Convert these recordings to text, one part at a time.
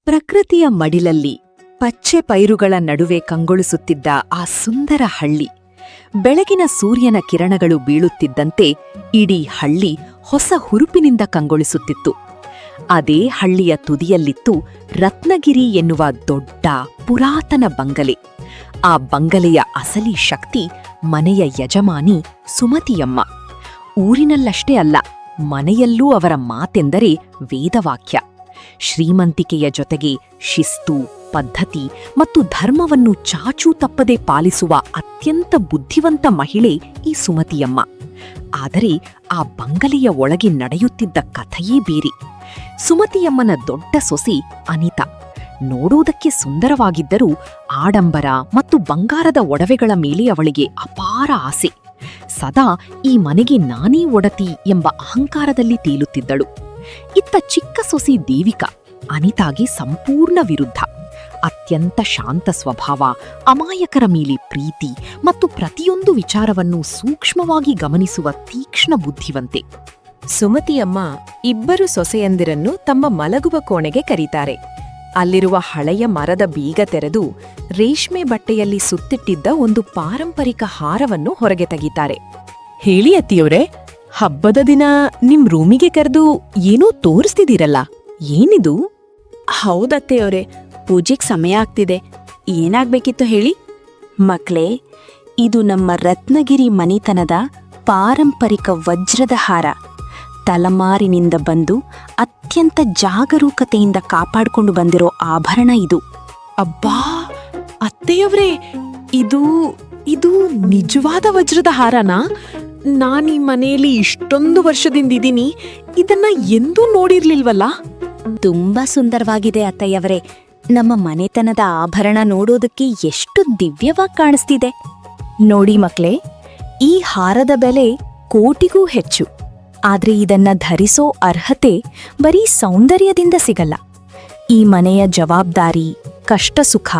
ಪ್ರಕೃತಿಯ ಮಡಿಲಲ್ಲಿ ಪಚ್ಚೆ ಪೈರುಗಳ ನಡುವೆ ಕಂಗೊಳಿಸುತ್ತಿದ್ದ ಆ ಸುಂದರ ಹಳ್ಳಿ. ಬೆಳಗಿನ ಸೂರ್ಯನ ಕಿರಣಗಳು ಬೀಳುತ್ತಿದ್ದಂತೆ ಇಡೀ ಹಳ್ಳಿ ಹೊಸ ಹುರುಪಿನಿಂದ ಕಂಗೊಳಿಸುತ್ತಿತ್ತು. ಅದೇ ಹಳ್ಳಿಯ ತುದಿಯಲ್ಲಿತ್ತು ರತ್ನಗಿರಿ ಎನ್ನುವ ದೊಡ್ಡ ಪುರಾತನ ಬಂಗಲೆ. ಆ ಬಂಗಲೆಯ ಅಸಲಿ ಶಕ್ತಿ ಮನೆಯ ಯಜಮಾನಿ ಸುಮತಿಯಮ್ಮ. ಊರಿನಲ್ಲಷ್ಟೇ ಅಲ್ಲ, ಮನೆಯಲ್ಲೂ ಅವರ ಮಾತೆಂದರೆ ವೇದವಾಕ್ಯ. ಶ್ರೀಮಂತಿಕೆಯ ಜೊತೆಗೆ ಶಿಸ್ತು, ಪದ್ಧತಿ ಮತ್ತು ಧರ್ಮವನ್ನು ಚಾಚೂ ತಪ್ಪದೆ ಪಾಲಿಸುವ ಅತ್ಯಂತ ಬುದ್ಧಿವಂತ ಮಹಿಳೆ ಈ ಸುಮತಿಯಮ್ಮ. ಆದರೆ ಆ ಬಂಗಲೆಯ ಒಳಗೆ ನಡೆಯುತ್ತಿದ್ದ ಕಥೆಯೇ ಬೇರೆ. ಸುಮತಿಯಮ್ಮನ ದೊಡ್ಡ ಸೊಸೆ ಅನಿತಾ ನೋಡುವುದಕ್ಕೆ ಸುಂದರವಾಗಿದ್ದರೂ ಆಡಂಬರ ಮತ್ತು ಬಂಗಾರದ ಒಡವೆಗಳ ಮೇಲೆ ಅವಳಿಗೆ ಅಪಾರ ಆಸೆ. ಸದಾ ಈ ಮನೆಗೆ ನಾನೇ ಒಡತಿ ಎಂಬ ಅಹಂಕಾರದಲ್ಲಿ ತೇಲುತ್ತಿದ್ದಳು. ಇತ್ತ ಚಿಕ್ಕ ಸೊಸೆ ದೇವಿಕಾ ಅನಿತಾಗೆ ಸಂಪೂರ್ಣ ವಿರುದ್ಧ. ಅತ್ಯಂತ ಶಾಂತ ಸ್ವಭಾವ, ಅಮಾಯಕರ ಮೇಲೆ ಪ್ರೀತಿ ಮತ್ತು ಪ್ರತಿಯೊಂದು ವಿಚಾರವನ್ನು ಸೂಕ್ಷ್ಮವಾಗಿ ಗಮನಿಸುವ ತೀಕ್ಷ್ಣ ಬುದ್ಧಿವಂತೆ. ಸುಮತಿಯಮ್ಮ ಇಬ್ಬರು ಸೊಸೆಯಂದಿರನ್ನು ತಮ್ಮ ಮಲಗುವ ಕೋಣೆಗೆ ಕರೀತಾರೆ. ಅಲ್ಲಿರುವ ಹಳೆಯ ಮರದ ಬೀಗ ತೆರೆದು ರೇಷ್ಮೆ ಬಟ್ಟೆಯಲ್ಲಿ ಸುತ್ತಿಟ್ಟಿದ್ದ ಒಂದು ಪಾರಂಪರಿಕ ಹಾರವನ್ನು ಹೊರಗೆ ತೆಗಿತಾರೆ. ಹೇಳಿ ಅತ್ತಿಯವರೇ, ಹಬ್ಬದ ದಿನ ನಿಮ್ ರೂಮಿಗೆ ಕರೆದು ಏನೋ ತೋರಿಸ್ತಿದ್ದೀರಲ್ಲ, ಏನಿದು? ಹೌದತ್ತೆಯವರೇ, ಪೂಜೆಗೆ ಸಮಯ ಆಗ್ತಿದೆ. ಏನಾಗ್ಬೇಕಿತ್ತು ಹೇಳಿ? ಮಕ್ಳೇ, ಇದು ನಮ್ಮ ರತ್ನಗಿರಿ ಮನಿತನದ ಪಾರಂಪರಿಕ ವಜ್ರದ ಹಾರ. ತಲೆಮಾರಿನಿಂದ ಬಂದು ಅತ್ಯಂತ ಜಾಗರೂಕತೆಯಿಂದ ಕಾಪಾಡಿಕೊಂಡು ಬಂದಿರೋ ಆಭರಣ ಇದು. ಅಬ್ಬಾ ಅತ್ತೆಯವರೇ, ಇದು ಇದು ನಿಜವಾದ ವಜ್ರದ ಹಾರನಾ? ನಾನೀ ಮನೆಯಲ್ಲಿ ಇಷ್ಟೊಂದು ವರ್ಷದಿಂದಿದ್ದೀನಿ, ಇದನ್ನ ಎಂದೂ ನೋಡಿರ್ಲಿಲ್ವಲ್ಲ. ತುಂಬಾ ಸುಂದರವಾಗಿದೆ ಅತ್ತಯ್ಯವರೇ. ನಮ್ಮ ಮನೆತನದ ಆಭರಣ ನೋಡೋದಕ್ಕೆ ಎಷ್ಟು ದಿವ್ಯವಾಗಿ ಕಾಣಿಸ್ತಿದೆ. ನೋಡಿ ಮಕ್ಳೇ, ಈ ಹಾರದ ಬೆಲೆ ಕೋಟಿಗೂ ಹೆಚ್ಚು. ಆದ್ರೆ ಇದನ್ನ ಧರಿಸೋ ಅರ್ಹತೆ ಬರೀ ಸೌಂದರ್ಯದಿಂದ ಸಿಗಲ್ಲ. ಈ ಮನೆಯ ಜವಾಬ್ದಾರಿ, ಕಷ್ಟ ಸುಖ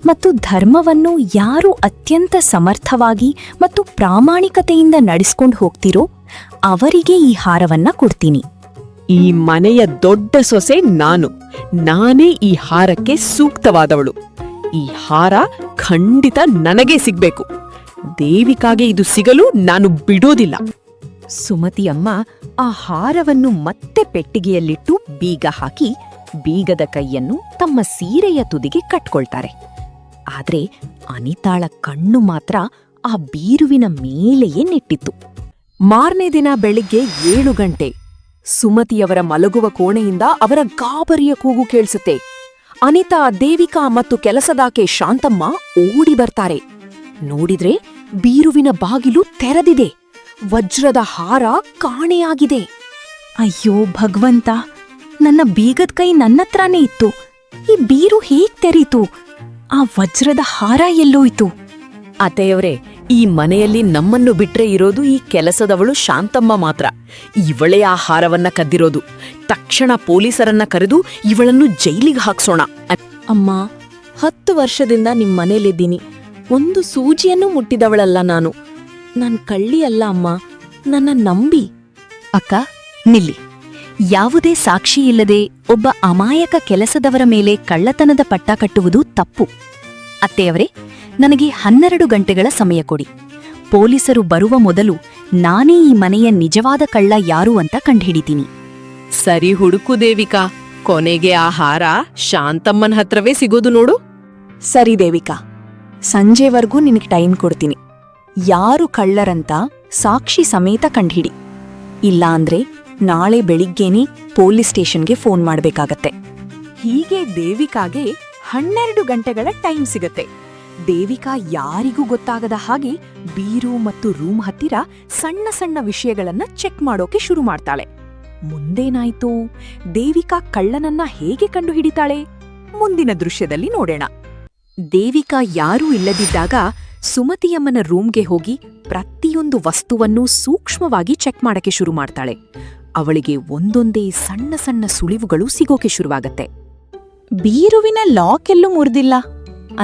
ಮತ್ತು ಧರ್ಮವನ್ನು ಯಾರು ಅತ್ಯಂತ ಸಮರ್ಥವಾಗಿ ಮತ್ತು ಪ್ರಾಮಾಣಿಕತೆಯಿಂದ ನಡೆಸ್ಕೊಂಡು ಹೋಗ್ತಿರೋ ಅವರಿಗೆ ಈ ಹಾರವನ್ನ ಕೊಡ್ತೀನಿ. ಈ ಮನೆಯ ದೊಡ್ಡ ಸೊಸೆ ನಾನೇ ಈ ಹಾರಕ್ಕೆ ಸೂಕ್ತವಾದವಳು. ಈ ಹಾರ ಖಂಡಿತ ನನಗೇ ಸಿಗ್ಬೇಕು. ದೇವಿಕಾಗೆ ಇದು ಸಿಗಲು ನಾನು ಬಿಡೋದಿಲ್ಲ. ಸುಮತಿಯಮ್ಮ ಆ ಹಾರವನ್ನು ಮತ್ತೆ ಪೆಟ್ಟಿಗೆಯಲ್ಲಿಟ್ಟು ಬೀಗ ಹಾಕಿ ಬೀಗದ ಕೈಯನ್ನು ತಮ್ಮ ಸೀರೆಯ ತುದಿಗೆ ಕಟ್ಕೊಳ್ತಾರೆ. ಆದ್ರೆ ಅನಿತಾಳ ಕಣ್ಣು ಮಾತ್ರ ಆ ಬೀರುವಿನ ಮೇಲೆಯೇ ನೆಟ್ಟಿತ್ತು. ಮಾರನೇ ದಿನ ಬೆಳಿಗ್ಗೆ 7 ಗಂಟೆ ಸುಮತಿಯವರ ಮಲಗುವ ಕೋಣೆಯಿಂದ ಅವರ ಗಾಬರಿಯ ಕೂಗು ಕೇಳಿಸುತ್ತೆ. ಅನಿತಾ, ದೇವಿಕಾ ಮತ್ತು ಕೆಲಸದಾಕೆ ಶಾಂತಮ್ಮ ಓಡಿ ಬರ್ತಾರೆ. ನೋಡಿದ್ರೆ ಬೀರುವಿನ ಬಾಗಿಲು ತೆರೆದಿದೆ. ವಜ್ರದ ಹಾರ ಕಾಣೆಯಾಗಿದೆ. ಅಯ್ಯೋ ಭಗವಂತ, ನನ್ನ ಬೀಗದ ಕೈ ನನ್ನತ್ರನೇ ಇತ್ತು. ಈ ಬೀರು ಹೇಗ್ ತೆರೀತು? ಆ ವಜ್ರದ ಹಾರ ಎಲ್ಲೋಯ್ತು? ಅತ್ತೆಯವರೇ, ಈ ಮನೆಯಲ್ಲಿ ನಮ್ಮನ್ನು ಬಿಟ್ರೆ ಇರೋದು ಈ ಕೆಲಸದವಳು ಶಾಂತಮ್ಮ ಮಾತ್ರ. ಇವಳೇ ಆ ಹಾರವನ್ನ ಕದ್ದಿರೋದು. ತಕ್ಷಣ ಪೊಲೀಸರನ್ನ ಕರೆದು ಇವಳನ್ನು ಜೈಲಿಗೆ ಹಾಕ್ಸೋಣ. ಅಮ್ಮ, 10 ವರ್ಷದಿಂದ ನಿಮ್ ಮನೇಲಿದ್ದೀನಿ. ಒಂದು ಸೂಜಿಯನ್ನು ಮುಟ್ಟಿದವಳಲ್ಲ ನಾನು. ನನ್ ಕಳ್ಳಿ ಅಲ್ಲ ಅಮ್ಮ, ನನ್ನ ನಂಬಿ. ಅಕ್ಕ, ನಿಲ್ಲಿ. ಯಾವುದೇ ಸಾಕ್ಷಿ ಇಲ್ಲದೆ ಒಬ್ಬ ಅಮಾಯಕ ಕೆಲಸದವರ ಮೇಲೆ ಕಳ್ಳತನದ ಪಟ್ಟ ಕಟ್ಟುವುದು ತಪ್ಪು. ಅತ್ತೆಯವರೇ, ನನಗೆ 12 ಗಂಟೆಗಳ ಸಮಯ ಕೊಡಿ. ಪೊಲೀಸರು ಬರುವ ಮೊದಲು ನಾನೇ ಈ ಮನೆಯ ನಿಜವಾದ ಕಳ್ಳ ಯಾರು ಅಂತ ಕಂಡುಹಿಡಿತೀನಿ. ಸರಿ ಹುಡುಕು ದೇವಿಕಾ, ಕೊನೆಗೆ ಆ ಹಾರ ಶಾಂತಮ್ಮನ ಹತ್ರವೇ ಸಿಗೋದು ನೋಡು. ಸರಿ ದೇವಿಕಾ, ಸಂಜೆವರೆಗೂ ನಿನಗೆ ಟೈಮ್ ಕೊಡ್ತೀನಿ. ಯಾರು ಕಳ್ಳರಂತ ಸಾಕ್ಷಿ ಸಮೇತ ಕಂಡ್ಹಿಡಿ. ಇಲ್ಲಾಂದ್ರೆ ನಾಳೆ ಬೆಳಿಗ್ಗೆನೇ ಪೊಲೀಸ್ ಸ್ಟೇಷನ್ಗೆ ಫೋನ್ ಮಾಡ್ಬೇಕಾಗತ್ತೆ. ಹೀಗೆ ದೇವಿಕಾಗೆ 12 ಗಂಟೆಗಳ ಟೈಮ್ ಸಿಗತ್ತೆ. ದೇವಿಕಾ ಯಾರಿಗೂ ಗೊತ್ತಾಗದ ಹಾಗೆ ಬೀರು ಮತ್ತು ರೂಮ್ ಹತ್ತಿರ ಸಣ್ಣ ಸಣ್ಣ ವಿಷಯಗಳನ್ನ ಚೆಕ್ ಮಾಡೋಕೆ ಶುರು ಮಾಡ್ತಾಳೆ. ಮುಂದೇನಾಯ್ತು? ದೇವಿಕಾ ಕಳ್ಳನನ್ನ ಹೇಗೆ ಕಂಡುಹಿಡಿತಾಳೆ? ಮುಂದಿನ ದೃಶ್ಯದಲ್ಲಿ ನೋಡೋಣ. ದೇವಿಕಾ ಯಾರೂ ಇಲ್ಲದಿದ್ದಾಗ ಸುಮತಿಯಮ್ಮನ ರೂಮ್ಗೆ ಹೋಗಿ ಪ್ರತಿಯೊಂದು ವಸ್ತುವನ್ನೂ ಸೂಕ್ಷ್ಮವಾಗಿ ಚೆಕ್ ಮಾಡಕ್ಕೆ ಶುರು ಮಾಡ್ತಾಳೆ. ಅವಳಿಗೆ ಒಂದೊಂದೇ ಸಣ್ಣ ಸಣ್ಣ ಸುಳಿವುಗಳು ಸಿಗೋಕೆ ಶುರುವಾಗತ್ತೆ. ಬೀರುವಿನ ಲಾಕ್ ಎಲ್ಲೂ ಮುರಿದಿಲ್ಲ.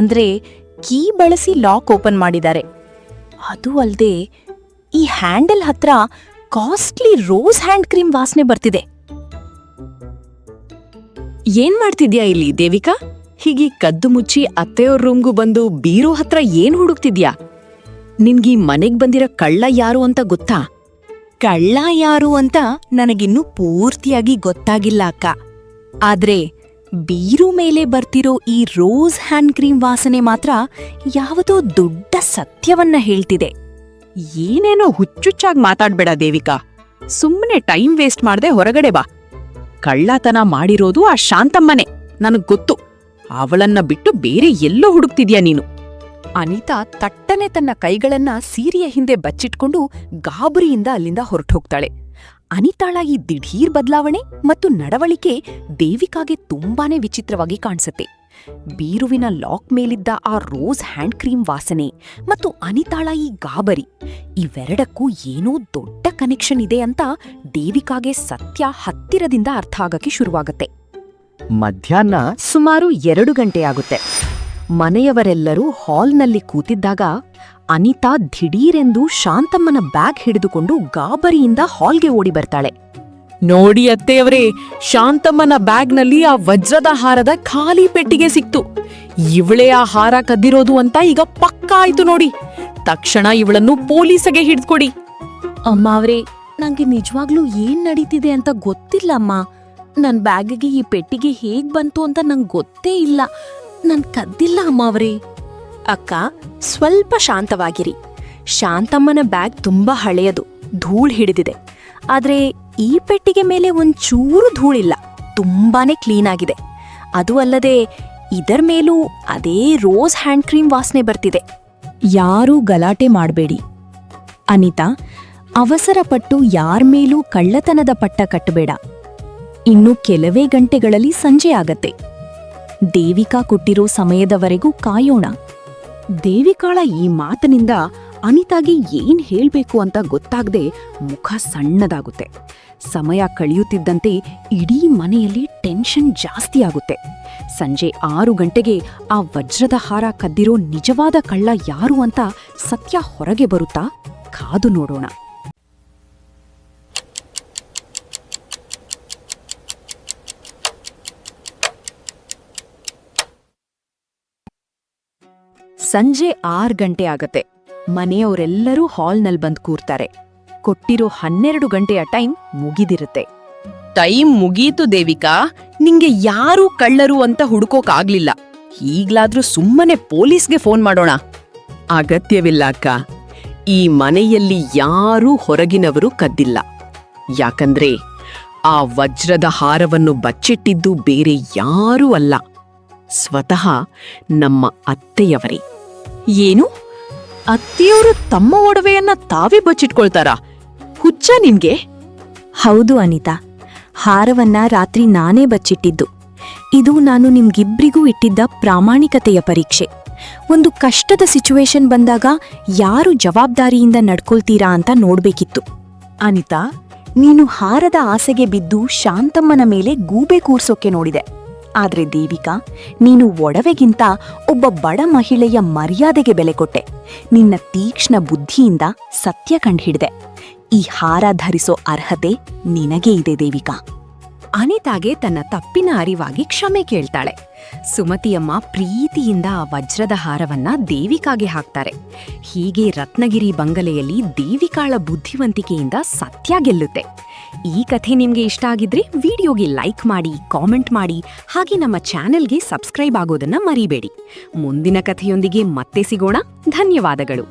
ಅಂದ್ರೆ ಕೀ ಬಳಸಿ ಲಾಕ್ ಓಪನ್ ಮಾಡಿದ್ದಾರೆ. ಅದು ಅಲ್ದೆ ಈ ಹ್ಯಾಂಡಲ್ ಹತ್ರ ಕಾಸ್ಟ್ಲಿ ರೋಸ್ ಹ್ಯಾಂಡ್ ಕ್ರೀಮ್ ವಾಸನೆ ಬರ್ತಿದೆ. ಏನ್ ಮಾಡ್ತಿದ್ಯಾ ಇಲ್ಲಿ ದೇವಿಕಾ? ಹೀಗೆ ಕದ್ದು ಮುಚ್ಚಿ ಅತ್ತೆಯವ್ರ ರೂಮ್ಗೂ ಬಂದು ಬೀರೋ ಹತ್ರ ಏನ್ ಹುಡುಕ್ತಿದ್ಯಾ? ನಿನ್ಗೀ ಮನೆಗ್ ಬಂದಿರೋ ಕಳ್ಳ ಯಾರು ಅಂತ ಗೊತ್ತಾ? ಕಳ್ಳ ಯಾರು ಅಂತ ನನಗಿನ್ನೂ ಪೂರ್ತಿಯಾಗಿ ಗೊತ್ತಾಗಿಲ್ಲ ಅಕ್ಕ. ಆದ್ರೆ ಬೀರು ಮೇಲೆ ಬರ್ತಿರೋ ಈ ರೋಸ್ ಹ್ಯಾಂಡ್ ಕ್ರೀಮ್ ವಾಸನೆ ಮಾತ್ರ ಯಾವುದೋ ದೊಡ್ಡ ಸತ್ಯವನ್ನ ಹೇಳ್ತಿದೆ. ಏನೇನೋ ಹುಚ್ಚುಚ್ಚಾಗಿ ಮಾತಾಡ್ಬೇಡ ದೇವಿಕಾ. ಸುಮ್ಮನೆ ಟೈಮ್ ವೇಸ್ಟ್ ಮಾಡ್ದೆ ಹೊರಗಡೆ ಬಾ. ಕಳ್ಳತನ ಮಾಡಿರೋದು ಆ ಶಾಂತಮ್ಮನೆ, ನನಗ್ ಗೊತ್ತು. ಅವಳನ್ನ ಬಿಟ್ಟು ಬೇರೆ ಎಲ್ಲೋ ಹುಡುಕ್ತಿದ್ಯಾ ನೀನು. ಅನಿತಾ ತಟ್ಟನೆ ತನ್ನ ಕೈಗಳನ್ನ ಸೀರೆಯ ಹಿಂದೆ ಬಚ್ಚಿಟ್ಕೊಂಡು ಗಾಬರಿಯಿಂದ ಅಲ್ಲಿಂದ ಹೊರಟೋಗ್ತಾಳೆ. ಅನಿತಾಳ ಈ ದಿಢೀರ್ ಬದಲಾವಣೆ ಮತ್ತು ನಡವಳಿಕೆ ದೇವಿಕಾಗೆ ತುಂಬಾನೇ ವಿಚಿತ್ರವಾಗಿ ಕಾಣಿಸುತ್ತೆ. ಬೀರುವಿನ ಲಾಕ್ ಮೇಲಿದ್ದ ಆ ರೋಸ್ ಹ್ಯಾಂಡ್ ಕ್ರೀಮ್ ವಾಸನೆ ಮತ್ತು ಅನಿತಾಳ ಈ ಗಾಬರಿ, ಇವೆರಡಕ್ಕೂ ಏನೋ ದೊಡ್ಡ ಕನೆಕ್ಷನ್ ಇದೆ ಅಂತ ದೇವಿಕಾಗೆ ಸತ್ಯ ಹತ್ತಿರದಿಂದ ಅರ್ಥ ಆಗಕ್ಕೆ ಶುರುವಾಗತ್ತೆ. ಮಧ್ಯಾಹ್ನ ಸುಮಾರು 2 ಗಂಟೆಯಾಗುತ್ತೆ. ಮನೆಯವರೆಲ್ಲರೂ ಹಾಲ್ನಲ್ಲಿ ಕೂತಿದ್ದಾಗ ಅನಿತಾ ದಿಢೀರೆಂದು ಶಾಂತಮ್ಮನ ಬ್ಯಾಗ್ ಹಿಡಿದುಕೊಂಡು ಗಾಬರಿಯಿಂದ ಹಾಲ್ಗೆ ಓಡಿ ಬರ್ತಾಳೆ. ನೋಡಿ ಅತ್ತೆಯವರೇ, ಶಾಂತಮ್ಮನ ಬ್ಯಾಗ್ನಲ್ಲಿ ಆ ವಜ್ರದ ಹಾರದ ಖಾಲಿ ಪೆಟ್ಟಿಗೆ ಸಿಕ್ತು. ಇವಳೇ ಆ ಹಾರ ಕದ್ದಿರೋದು ಅಂತ ಈಗ ಪಕ್ಕಾ ಆಯ್ತು ನೋಡಿ. ತಕ್ಷಣ ಇವಳನ್ನು ಪೊಲೀಸಗೆ ಹಿಡ್ಕೊಡಿ. ಅಮ್ಮ ಅವ್ರೆ, ನಂಗೆ ನಿಜವಾಗ್ಲೂ ಏನ್ ನಡೀತಿದೆ ಅಂತ ಗೊತ್ತಿಲ್ಲ ಅಮ್ಮ. ನನ್ ಬ್ಯಾಗಿಗೆ ಈ ಪೆಟ್ಟಿಗೆ ಹೇಗ್ ಬಂತು ಅಂತ ನಂಗೆ ಗೊತ್ತೇ ಇಲ್ಲ. ನನ್ ಕದ್ದಿಲ್ಲ ಅಮ್ಮ ಅವ್ರೆ. ಅಕ್ಕ, ಸ್ವಲ್ಪ ಶಾಂತವಾಗಿರಿ. ಶಾಂತಮ್ಮನ ಬ್ಯಾಗ್ ತುಂಬಾ ಹಳೆಯದು, ಧೂಳ್ ಹಿಡಿದಿದೆ. ಆದ್ರೆ ಈ ಪೆಟ್ಟಿಗೆ ಮೇಲೆ ಒಂಚೂರು ಧೂಳಿಲ್ಲ, ತುಂಬಾನೇ ಕ್ಲೀನ್ ಆಗಿದೆ. ಅದು ಅಲ್ಲದೆ ಇದರ ಮೇಲೂ ಅದೇ ರೋಸ್ ಹ್ಯಾಂಡ್ ಕ್ರೀಮ್ ವಾಸನೆ ಬರ್ತಿದೆ. ಯಾರೂ ಗಲಾಟೆ ಮಾಡ್ಬೇಡಿ ಅನಿತಾ. ಅವಸರಪಟ್ಟು ಯಾರ್ ಮೇಲೂ ಕಳ್ಳತನದ ಪಟ್ಟ ಕಟ್ಟಬೇಡ. ಇನ್ನು ಕೆಲವೇ ಗಂಟೆಗಳಲ್ಲಿ ಸಂಜೆ ಆಗತ್ತೆ. ದೇವಿಕಾ ಕೊಟ್ಟಿರೋ ಸಮಯದವರೆಗೂ ಕಾಯೋಣ. ದೇವಿಕಾಳ ಈ ಮಾತಿನಿಂದ ಅನಿತಾಗೆ ಏನ್ ಹೇಳ್ಬೇಕು ಅಂತ ಗೊತ್ತಾಗದೆ ಮುಖ ಸಣ್ಣದಾಗುತ್ತೆ. ಸಮಯ ಕಳೆಯುತ್ತಿದ್ದಂತೆ ಇಡೀ ಮನೆಯಲ್ಲಿ ಟೆನ್ಷನ್ ಜಾಸ್ತಿ ಆಗುತ್ತೆ. ಸಂಜೆ 6 ಗಂಟೆಗೆ ಆ ವಜ್ರದ ಹಾರ ಕದ್ದಿರೋ ನಿಜವಾದ ಕಳ್ಳ ಯಾರು ಅಂತ ಸತ್ಯ ಹೊರಗೆ ಬರುತ್ತಾ? ಕಾದು ನೋಡೋಣ. ಸಂಜೆ 6 ಗಂಟೆ ಆಗತ್ತೆ. ಮನೆಯವರೆಲ್ಲರೂ ಹಾಲ್ನಲ್ಲಿ ಬಂದು ಕೂರ್ತಾರೆ. ಕೊಟ್ಟಿರೋ 12 ಗಂಟೆಯ ಟೈಮ್ ಮುಗಿದಿರುತ್ತೆ. ಟೈಮ್ ಮುಗೀತು ದೇವಿಕಾ. ನಿಂಗೆ ಯಾರೂ ಕಳ್ಳರು ಅಂತ ಹುಡುಕೋಕಾಗ್ಲಿಲ್ಲ. ಈಗ್ಲಾದ್ರೂ ಸುಮ್ಮನೆ ಪೊಲೀಸ್ಗೆ ಫೋನ್ ಮಾಡೋಣ. ಅಗತ್ಯವಿಲ್ಲ ಅಕ್ಕ. ಈ ಮನೆಯಲ್ಲಿ ಯಾರೂ ಹೊರಗಿನವರು ಕದ್ದಿಲ್ಲ. ಯಾಕಂದ್ರೆ ಆ ವಜ್ರದ ಹಾರವನ್ನು ಬಚ್ಚಿಟ್ಟಿದ್ದು ಬೇರೆ ಯಾರೂ ಅಲ್ಲ, ಸ್ವತಃ ನಮ್ಮ ಅತ್ತೆಯವರೇ. ಏನು? ಅತ್ತೆಯವರು ತಮ್ಮ ಒಡವೆಯನ್ನ ತಾವೇ ಬಚ್ಚಿಟ್ಕೊಳ್ತಾರಾ? ಹುಚ್ಚ ನಿನ್ಗೆ? ಹೌದು ಅನಿತಾ, ಹಾರವನ್ನ ರಾತ್ರಿ ನಾನೇ ಬಚ್ಚಿಟ್ಟಿದ್ದು. ಇದು ನಾನು ನಿಮ್ಗಿಬ್ರಿಗೂ ಇಟ್ಟಿದ್ದ ಪ್ರಾಮಾಣಿಕತೆಯ ಪರೀಕ್ಷೆ. ಒಂದು ಕಷ್ಟದ ಸಿಚುವೇಶನ್ ಬಂದಾಗ ಯಾರು ಜವಾಬ್ದಾರಿಯಿಂದ ನಡ್ಕೊಳ್ತೀರಾ ಅಂತ ನೋಡ್ಬೇಕಿತ್ತು. ಅನಿತಾ, ನೀನು ಹಾರದ ಆಸೆಗೆ ಬಿದ್ದು ಶಾಂತಮ್ಮನ ಮೇಲೆ ಗೂಬೆ ಕೂರ್ಸೋಕೆ ನೋಡಿದೆ. ಆದ್ರೆ ದೇವಿಕಾ, ನೀನು ಒಡವೆಗಿಂತ ಒಬ್ಬ ಬಡ ಮಹಿಳೆಯ ಮರ್ಯಾದೆಗೆ ಬೆಲೆ ಕೊಟ್ಟೆ. ನಿನ್ನ ತೀಕ್ಷ್ಣ ಬುದ್ಧಿಯಿಂದ ಸತ್ಯ ಕಂಡುಹಿಡಿದೆ. ಈ ಹಾರ ಧರಿಸೋ ಅರ್ಹತೆ ನಿನಗೇ ಇದೆ ದೇವಿಕಾ. ಅನಿತಾಗೆ ತನ್ನ ತಪ್ಪಿನ ಅರಿವಾಗಿ ಕ್ಷಮೆ ಕೇಳ್ತಾಳೆ. ಸುಮತಿಯಮ್ಮ ಪ್ರೀತಿಯಿಂದ ಆ ವಜ್ರದ ಹಾರವನ್ನ ದೇವಿಕಾಗೆ ಹಾಕ್ತಾರೆ. ಹೀಗೆ ರತ್ನಗಿರಿ ಬಂಗಲೆಯಲ್ಲಿ ದೇವಿಕಾಳ ಬುದ್ಧಿವಂತಿಕೆಯಿಂದ ಸತ್ಯ ಗೆಲ್ಲುತ್ತೆ. ಈ ಕಥೆ ನಿಮ್ಗೆ ಇಷ್ಟ ಆಗಿದ್ರೆ ವಿಡಿಯೋಗೆ ಲೈಕ್ ಮಾಡಿ, ಕಾಮೆಂಟ್ ಮಾಡಿ, ಹಾಗೆ ನಮ್ಮ ಚಾನೆಲ್ಗೆ ಸಬ್ಸ್ಕ್ರೈಬ್ ಆಗೋದನ್ನ ಮರಿಬೇಡಿ. ಮುಂದಿನ ಕಥೆಯೊಂದಿಗೆ ಮತ್ತೆ ಸಿಗೋಣ. ಧನ್ಯವಾದಗಳು.